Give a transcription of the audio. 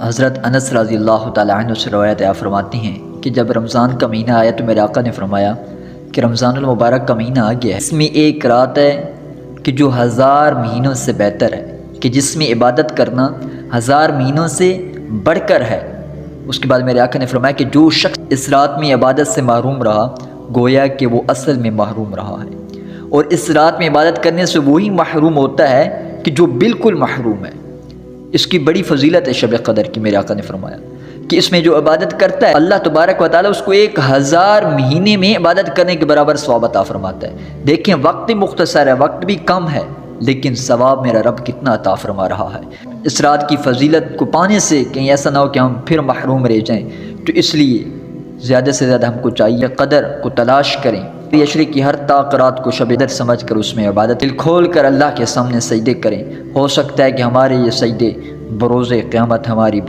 حضرت انس رضی اللہ تعالیٰ عنہ سے روایت فرماتی ہیں کہ جب رمضان کا مہینہ آیا تو میرے آقا نے فرمایا کہ رمضان المبارک کا مہینہ آ گیا ہے، اس میں ایک رات ہے کہ جو 1000 مہینوں سے بہتر ہے، کہ جس میں عبادت کرنا 1000 مہینوں سے بڑھ کر ہے۔ اس کے بعد میرے آقا نے فرمایا کہ جو شخص اس رات میں عبادت سے محروم رہا گویا کہ وہ اصل میں محروم رہا ہے، اور اس رات میں عبادت کرنے سے وہی محروم ہوتا ہے کہ جو بالکل محروم ہے۔ اس کی بڑی فضیلت ہے شب قدر کی۔ میرے آقا نے فرمایا کہ اس میں جو عبادت کرتا ہے اللہ تبارک و تعالیٰ اس کو 1000 مہینے میں عبادت کرنے کے برابر ثواب عطا فرماتا ہے۔ دیکھیں وقت بھی مختصر ہے، وقت بھی کم ہے، لیکن ثواب میرا رب کتنا عطا فرما رہا ہے۔ اس رات کی فضیلت کو پانے سے کہیں ایسا نہ ہو کہ ہم پھر محروم رہ جائیں، تو اس لیے زیادہ سے زیادہ ہم کو چاہیے قدر کو تلاش کریں، عشرے کی ہر رات کو شب قدر سمجھ کر اس میں عبادت دل کھول کر اللہ کے سامنے سجدے کریں۔ ہو سکتا ہے کہ ہمارے یہ سجدے بروز قیامت ہماری